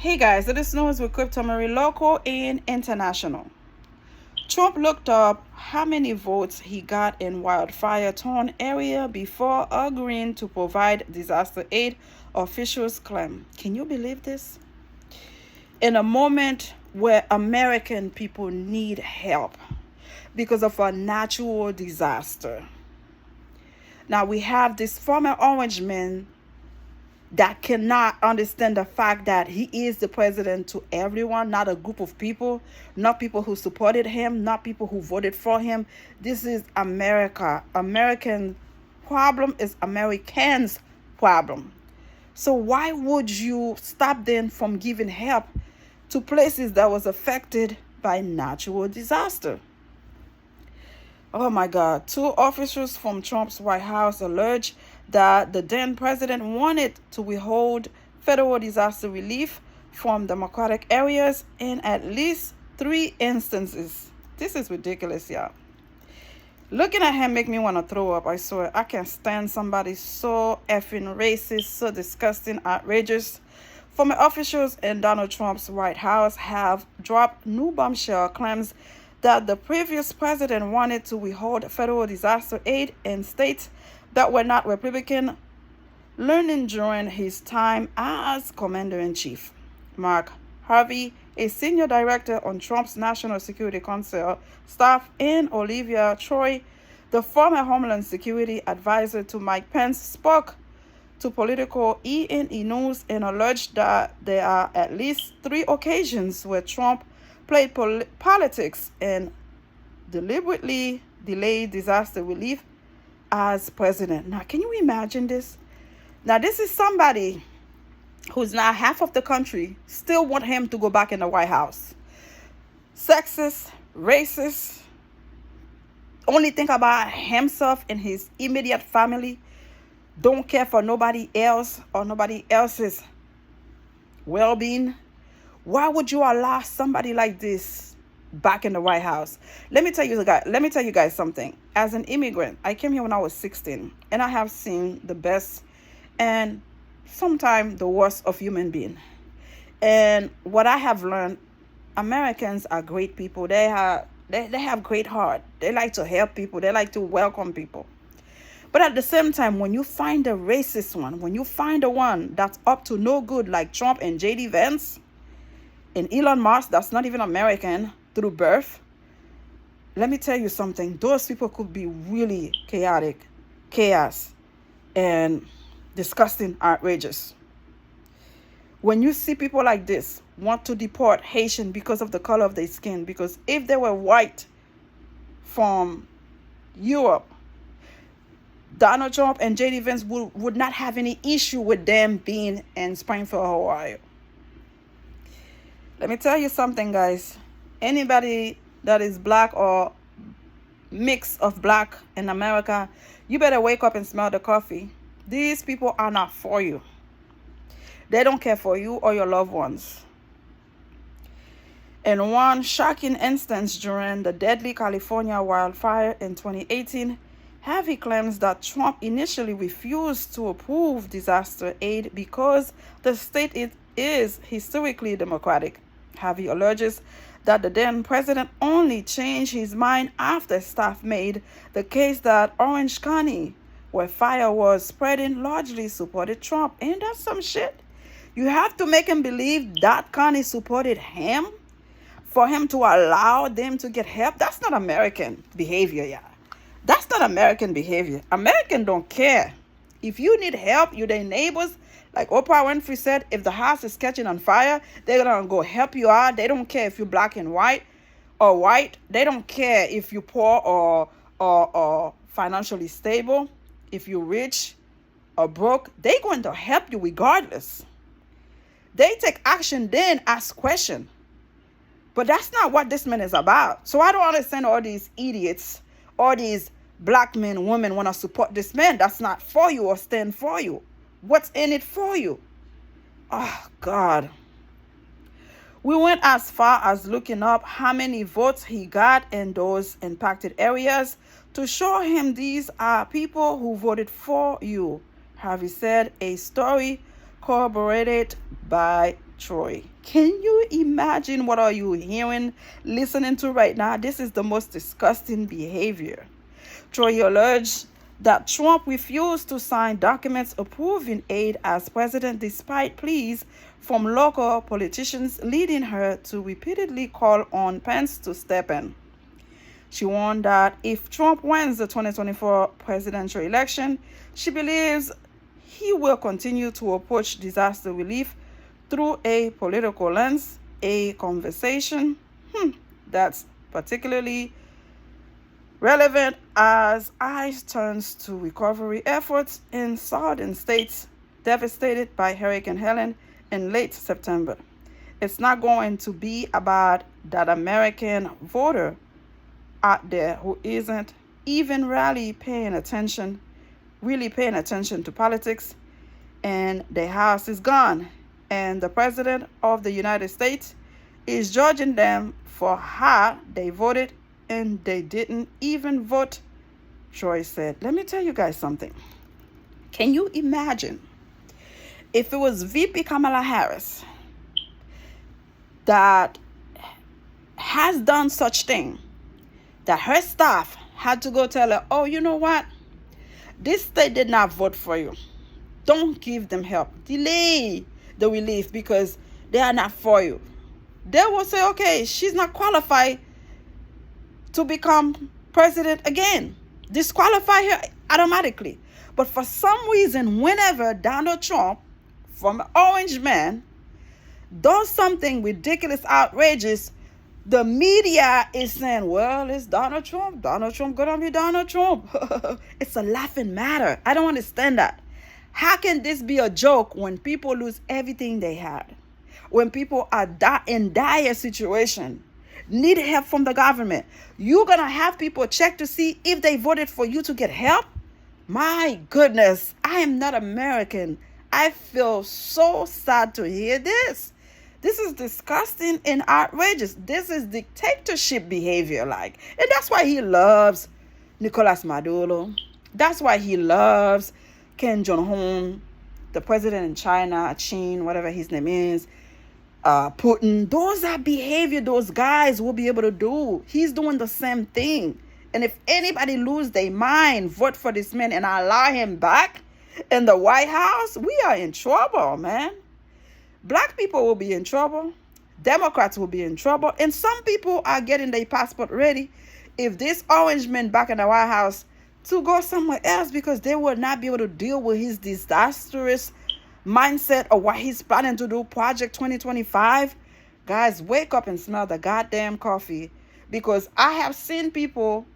Hey guys, it is news with Crypto Marie local and international. Trump looked up how many votes he got in wildfire torn area before agreeing to provide disaster aid, officials claim. Can you believe this? In a moment where American people need help because of a natural disaster. Now we have this former orange man that cannot understand the fact that he is the president to everyone, not a group of people, not people who supported him, not people who voted for him. This is America. American problem is Americans' problem. So why would you stop them from giving help to places that was affected by natural disaster? Oh my God. Two officials from Trump's White House alleged that the then president wanted to withhold federal disaster relief from Democratic areas in at least 3 instances. This is ridiculous, y'all. Looking at him make me want to throw up, I swear. I can't stand somebody so effing racist, so disgusting, outrageous. Former officials in Donald Trump's White House have dropped new bombshell claims that the previous president wanted to withhold federal disaster aid in states that were not Republican, learning during his time as commander-in-chief. Mark Harvey, a senior director on Trump's National Security Council staff, and Olivia Troy, the former Homeland Security advisor to Mike Pence, spoke to Political E&E News and alleged that there are at least 3 occasions where Trump played politics and deliberately delayed disaster relief as president. Now, can you imagine this? Now, this is somebody who's now half of the country still want him to go back in the White House. Sexist, racist, only think about himself and his immediate family, don't care for nobody else or nobody else's well-being. Why would you allow somebody like this back in the White House? Let me tell you guys something. As an immigrant, I came here when I was 16, and I have seen the best and sometimes the worst of human beings. And what I have learned, Americans are great people. They have great heart. They like to help people. They like to welcome people. But at the same time, when you find the racist one, when you find the one that's up to no good like Trump and J.D. Vance, and Elon Musk, that's not even American through birth, let me tell you something. Those people could be really chaotic, chaos, and disgusting, outrageous. When you see people like this want to deport Haitian because of the color of their skin, because if they were white from Europe, Donald Trump and J.D. Vance would not have any issue with them being in Springfield, Ohio. Let me tell you something, guys. Anybody that is black or mix of black in America, you better wake up and smell the coffee. These people are not for you. They don't care for you or your loved ones. In one shocking instance during the deadly California wildfire in 2018, Harvey claims that Trump initially refused to approve disaster aid because the state is historically Democratic. Harvey alleges that the then president only changed his mind after staff made the case that Orange County, where fire was spreading, largely supported Trump. Ain't that some shit? You have to make him believe that county supported him for him to allow them to get help. That's not American behavior, yeah. That's not American behavior. Americans don't care. If you need help, you're their neighbors. Like Oprah Winfrey said, if the house is catching on fire, they're going to go help you out. They don't care if you're black and white or white. They don't care if you're poor or financially stable. If you're rich or broke, they're going to help you regardless. They take action, then ask questions. But that's not what this man is about. So I don't understand all these idiots, all these black men and women want to support this man. That's not for you or stand for you. What's in it for you? Oh, God. We went as far as looking up how many votes he got in those impacted areas to show him these are people who voted for you, Harvey said, a story corroborated by Troy. Can you imagine what are you hearing, listening to right now? This is the most disgusting behavior. Troy alleged that Trump refused to sign documents approving aid as president despite pleas from local politicians, leading her to repeatedly call on Pence to step in. She warned that if Trump wins the 2024 presidential election, she believes he will continue to approach disaster relief through a political lens, a conversation that's particularly relevant as eyes turns to recovery efforts in southern states devastated by Hurricane Helene in late September. It's not going to be about that American voter out there who isn't even really paying attention to politics, and the house is gone, and the president of the United States is judging them for how they voted, and they didn't even vote, Troy said. Let me tell you guys something. Can you imagine if it was VP Kamala Harris that has done such thing, that her staff had to go tell her, oh, you know what? This state did not vote for you. Don't give them help. Delay the relief because they are not for you. They will say, okay, she's not qualified to become president again. Disqualify her automatically. But for some reason, whenever Donald Trump, from an orange man, does something ridiculous, outrageous, the media is saying, well, it's Donald Trump. Donald Trump gonna be Donald Trump. It's a laughing matter. I don't understand that. How can this be a joke when people lose everything they had? When people are in dire situation, need help from the government, you're gonna have people check to see if they voted for you to get help? My goodness, I am not American. I feel so sad to hear this. This is disgusting and outrageous. This is dictatorship behavior, and that's why he loves Nicolas Maduro. That's why he loves Kim Jong-un, the president in China, whatever his name is, Putin. Those are behavior those guys will be able to do. He's doing the same thing. And if anybody lose their mind, vote for this man and allow him back in the White House, we are in trouble, man. Black people will be in trouble. Democrats will be in trouble. And some people are getting their passport ready if this orange man back in the White House to go somewhere else because they will not be able to deal with his disastrous mindset or what he's planning to do, Project 2025. Guys, wake up and smell the goddamn coffee, because I have seen people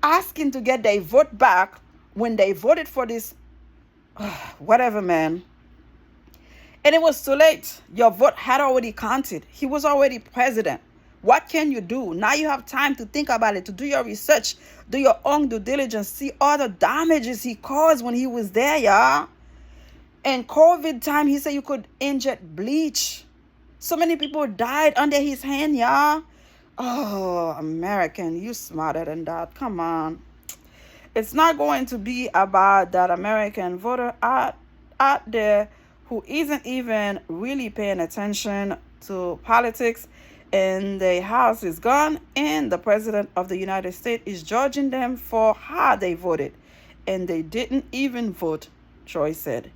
asking to get their vote back when they voted for this whatever man, and it was too late. Your vote had already counted. He was already president. What can you do? Now you have time to think about it, to do your research, do your own due diligence, see all the damages he caused when he was there, y'all. In COVID time, he said you could inject bleach. So many people died under his hand, y'all. Oh, American, you smarter than that. Come on. It's not going to be about that American voter out there who isn't even really paying attention to politics, and the House is gone, and the President of the United States is judging them for how they voted, and they didn't even vote, Troy said.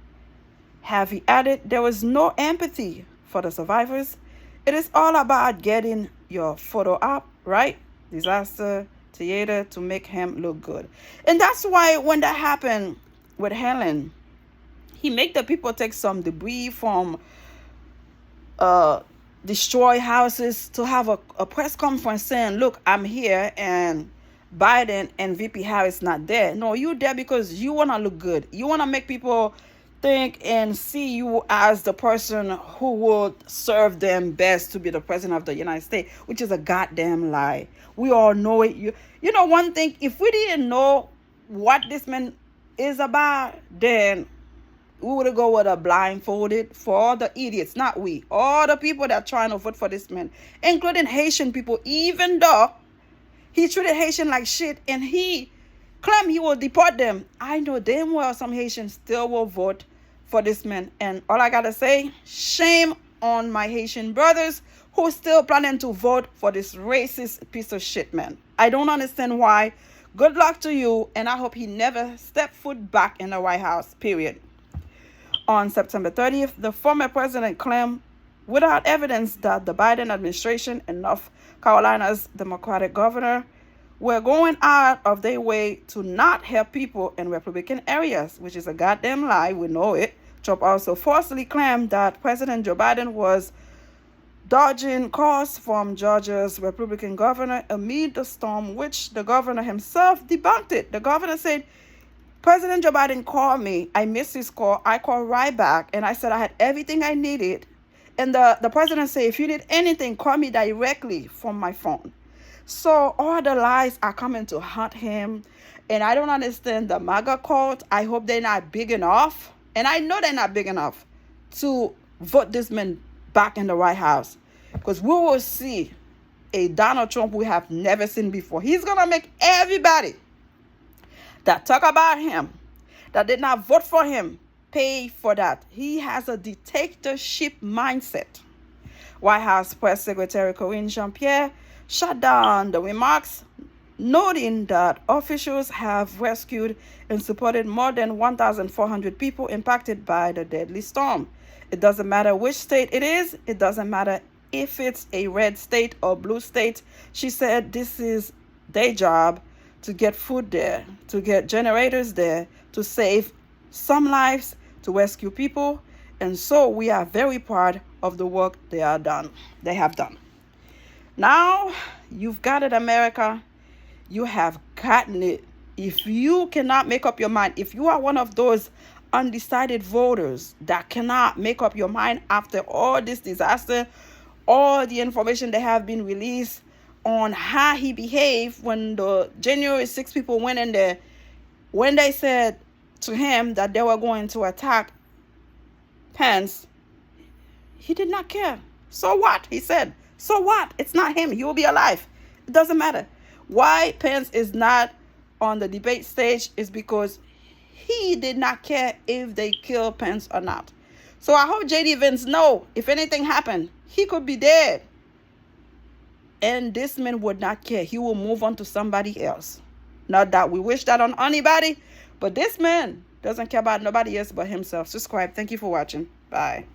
Have he added, there was no empathy for the survivors. It is all about getting your photo up, right? Disaster theater to make him look good. And that's why when that happened with Helen, he made the people take some debris from destroy houses to have a press conference saying, look, I'm here, and Biden and VP Harris not there. No, you there because you want to look good. You want to make people think and see you as the person who would serve them best to be the president of the United States, which is a goddamn lie. We all know it. You know one thing, if we didn't know what this man is about, then we would go with a blindfolded for all the idiots, not we. All the people that are trying to vote for this man, including Haitian people, even though he treated Haitian like shit and he claimed he will deport them. I know damn well some Haitians still will vote for this man. And all I gotta say, shame on my Haitian brothers who still planning to vote for this racist piece of shit, man. I don't understand why. Good luck to you, and I hope he never step foot back in the White House, period. On September 30th, the former president claimed without evidence that the Biden administration and North Carolina's Democratic governor were going out of their way to not help people in Republican areas, which is a goddamn lie. We know it. Trump also falsely claimed that President Joe Biden was dodging calls from Georgia's Republican governor amid the storm, which the governor himself debunked it. The governor said, President Joe Biden called me. I missed his call. I called right back, and I said I had everything I needed. And the president said, if you need anything, call me directly from my phone. So all the lies are coming to haunt him. And I don't understand the MAGA cult. I hope they're not big enough. And I know they're not big enough to vote this man back in the White House. Because we will see a Donald Trump we have never seen before. He's going to make everybody that talk about him, that did not vote for him, pay for that. He has a dictatorship mindset. White House Press Secretary Karine Jean-Pierre shut down the remarks, noting that officials have rescued and supported more than 1,400 people impacted by the deadly storm. It doesn't matter which state it is. It doesn't matter if it's a red state or blue state. She said this is their job to get food there, to get generators there, to save some lives, to rescue people. And so we are very proud of the work they have done. Now, you've got it, America. You have gotten it. If you cannot make up your mind, if you are one of those undecided voters that cannot make up your mind after all this disaster, all the information that have been released on how he behaved when the January 6 people went in there, when they said to him that they were going to attack Pence, he did not care. So what? He said, so what? It's not him. He will be alive. It doesn't matter. Why Pence is not on the debate stage is because he did not care if they kill Pence or not. So I hope J.D. Vance know if anything happened, he could be dead. And this man would not care. He will move on to somebody else. Not that we wish that on anybody, but this man doesn't care about nobody else but himself. Subscribe. Thank you for watching. Bye.